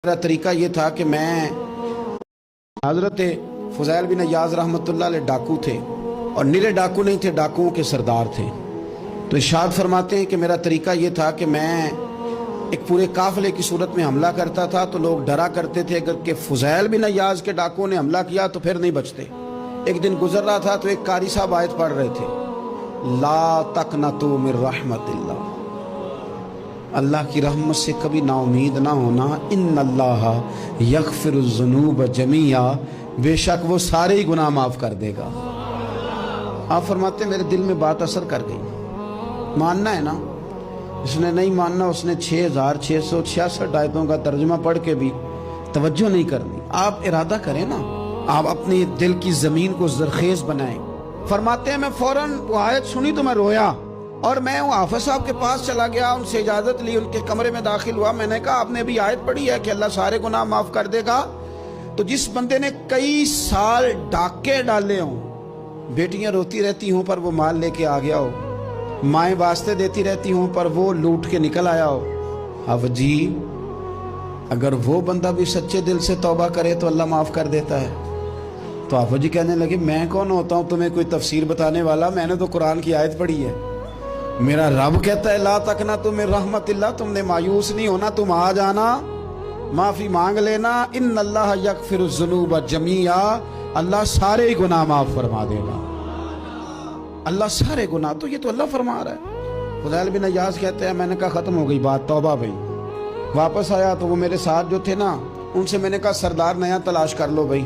मेरा तरीका ये था कि मैं हज़रत फ़ुज़ैल बिन अय्याज़ रहमतुल्लाह अलैह डाकू थे और निरे डाकू नहीं थे, डाकुओं के सरदार थे। तो इरशाद फरमाते हैं कि मेरा तरीका ये था कि मैं एक पूरे काफ़िले की सूरत में हमला करता था तो लोग डरा करते थे अगर कि फ़ुज़ैल बिन अय्याज़ के डाकुओं ने हमला किया तो फिर नहीं बचते। एक दिन गुजर रहा था तो एक कारी साहब आयत पढ़ रहे थे, ला तक़नतू मिन रहमतिल्लाह, अल्लाह की रहमत से कभी नाउमीद ना होना। इन्नल्लाह यग़फ़िरुज़्ज़ुनूब जमीआ, बेशक वो सारे ही गुनाह माफ़ कर देगा। आप फरमाते मेरे दिल में बात असर कर गई। मानना है ना, इसने नहीं मानना, उसने 6666 आयतों का तर्जुमा पढ़ के भी तवज्जो नहीं करनी। आप इरादा करें ना, आप अपने दिल की ज़मीन को ज़रख़ेज़ बनाएं। फरमाते हैं मैं फ़ौरन वो आयत सुनी तो मैं रोया और मैं वो हाफ़िज़ साहब के पास चला गया, उनसे इजाज़त ली, उनके कमरे में दाखिल हुआ। मैंने कहा आपने अभी आयत पढ़ी है कि अल्लाह सारे गुनाह माफ़ कर देगा। तो जिस बंदे ने कई साल डाके डाले हों, बेटियां रोती रहती हों पर वो माल लेके आ गया हो, माएँ वास्ते देती रहती हों पर वो लूट के निकल आया हो, अब जी अगर वो बंदा भी सच्चे दिल से तौबा करे तो अल्लाह माफ़ कर देता है। तो आप जी कहने लगे मैं कौन होता हूँ तुम्हें कोई तफसीर बताने वाला, मैंने तो कुरान की आयत पढ़ी है। मेरा रब कहता है ला तक़नतू मिन रहमतिल्लाह, तुमने मायूस नहीं होना, तुम आ जाना, माफ़ी मांग लेना। इन्नल्लाह यग़फ़िरुज़्ज़ुनूब जमीआ, अल्लाह सारे ही गुनाह माफ़ फरमा देगा। अल्लाह सारे गुनाह, तो ये तो अल्लाह फरमा रहा है। फ़ुज़ैल बिन अय्याज़ कहते हैं मैंने कहा ख़त्म हो गई बात, तौबा भाई। वापस आया तो वो मेरे साथ जो थे ना, उनसे मैंने कहा सरदार नया तलाश कर लो भाई।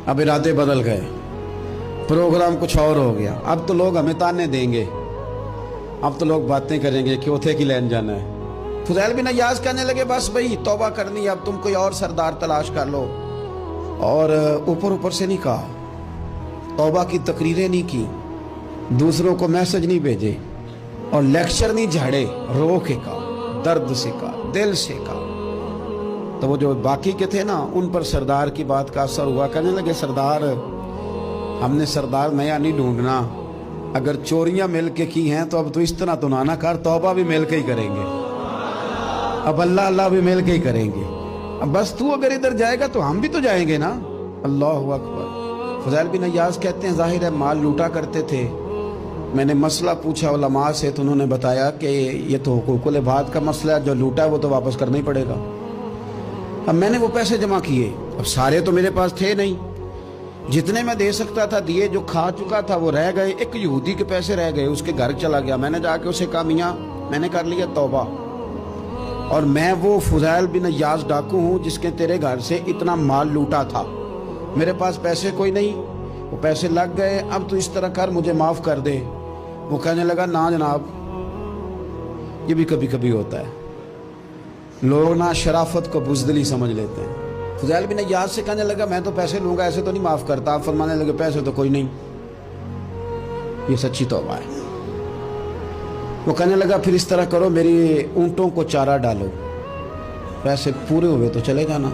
अब इरादे बदल गए, प्रोग्राम कुछ और हो गया। अब तो लोग हमें ताने देंगे, अब तो लोग बातें करेंगे कि उथे की लैन जाना है। फ़ुज़ैल बिन अय्याज़ कहने लगे बस भाई तौबा करनी है, अब तुम कोई और सरदार तलाश कर लो। और ऊपर ऊपर से नहीं कहा, तौबा की तकरीरें नहीं की, दूसरों को मैसेज नहीं भेजे और लेक्चर नहीं झाड़े, रो के कहा, दर्द से कहा, दिल से कहा। तो वो जो बाकी के थे ना, उन पर सरदार की बात का असर हुआ। कहने लगे सरदार हमने सरदार नया नहीं ढूंढना, अगर चोरियां मिल के की हैं तो अब तो इस तरह तो ना कर, तौबा भी मिल के ही करेंगे, अब अल्लाह अल्लाह भी मिल के ही करेंगे। अब बस तू अगर इधर जाएगा तो हम भी तो जाएंगे ना। अल्लाहु अकबर। फ़ुज़ैल बिन अय्याज़ कहते हैं जाहिर है माल लूटा करते थे। मैंने मसला पूछा उलमा से तो उन्होंने बताया कि ये तो हुकूकुल इबाद का मसला है, जो लूटा है वो तो वापस करना ही पड़ेगा। अब मैंने वो पैसे जमा किए, अब सारे तो मेरे पास थे नहीं, जितने मैं दे सकता था दिए, जो खा चुका था वो रह गए। एक यहूदी के पैसे रह गए, उसके घर चला गया। मैंने जाके उसे कहा मियाँ मैंने कर लिया तौबा, और मैं वो फ़ुज़ैल बिन अय्याज़ डाकू हूँ जिसके तेरे घर से इतना माल लूटा था, मेरे पास पैसे कोई नहीं, वो पैसे लग गए, अब तो इस तरह कर मुझे माफ़ कर दे। वो कहने लगा ना जनाब, ये भी कभी कभी होता है, लोग ना शराफत को बुज़दिली समझ लेते हैं। फ़ुज़ैल बिन अय्याज़ से कहने लगा मैं तो पैसे लूँगा, ऐसे तो नहीं माफ़ करता। आप फरमाने लगे पैसे तो कोई नहीं, ये सच्ची तौबा है। वो कहने लगा फिर इस तरह करो, मेरी ऊँटों को चारा डालो, पैसे पूरे हुए तो चले जाना।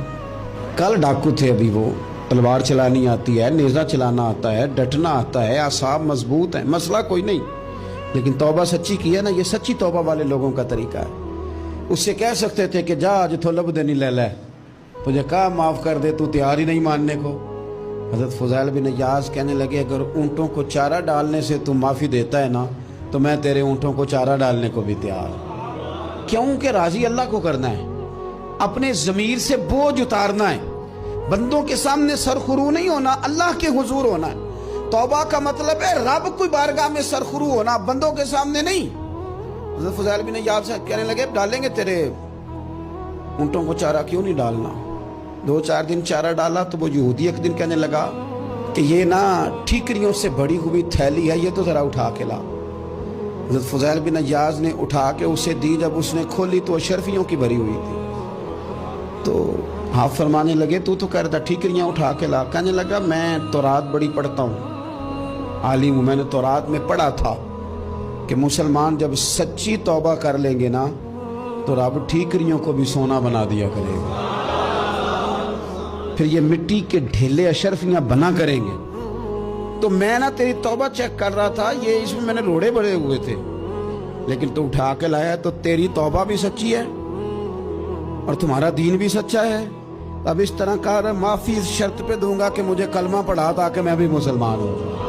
कल डाकू थे, अभी वो तलवार चलानी आती है, नेज़ा चलाना आता है, डटना आता है, आसाब मजबूत है, मसला कोई नहीं, लेकिन तौबा सच्ची की है ना, ये सच्ची तौबा वाले लोगों का तरीका है। उससे कह सकते थे कि जा आज तो लब देनी ले ले, तुझे कहा माफ़ कर दे, तू तैयार ही नहीं मानने को। हज़रत फ़ुज़ैल बिन अय्याज़ कहने लगे अगर ऊँटों को चारा डालने से तू माफ़ी देता है ना, तो मैं तेरे ऊँटों को चारा डालने को भी तैयार। क्योंकि राज़ी अल्लाह को करना है, अपने ज़मीर से बोझ उतारना है, बंदों के सामने सरखुरू नहीं होना, अल्लाह के हुजूर होना है। तौबा का मतलब है रब की बारगाह में सरखुरू होना, बंदों के सामने नहीं। हज़रत फ़ुज़ैल बिन अय्याज़ कहने लगे डालेंगे तेरे ऊँटों को चारा, क्यों नहीं डालना। 2-4 दिन चारा डाला तो वो यहूदी एक दिन कहने लगा कि ये ना ठीकरियों से भरी हुई थैली है, ये तो ज़रा उठा के ला। हज़रत फ़ुज़ैल बिन अय्याज़ ने उठा के उसे दी, जब उसने खोली तो अशरफियों की भरी हुई थी। तो आप फरमाने लगे तू तो कह रहा था ठीकरियाँ उठा के ला। कहने लगा मैं तौरात बड़ी पढ़ता हूँ, आलिम हूँ, मैंने तौरात में पढ़ा था कि मुसलमान जब सच्ची तौबा कर लेंगे ना तो रब ठीकरियों को भी सोना बना दिया करेगा, फिर ये मिट्टी के ढेले अशरफियाँ बना करेंगे। तो मैं ना तेरी तौबा चेक कर रहा था, ये इसमें मैंने रोड़े बड़े हुए थे, लेकिन तू उठा के लाया तो तेरी तौबा भी सच्ची है اور تمہارا دین بھی سچا ہے، اب اس طرح کا معافی اس شرط پہ دوں گا کہ مجھے کلمہ پڑھا تاکہ میں بھی مسلمان ہوں۔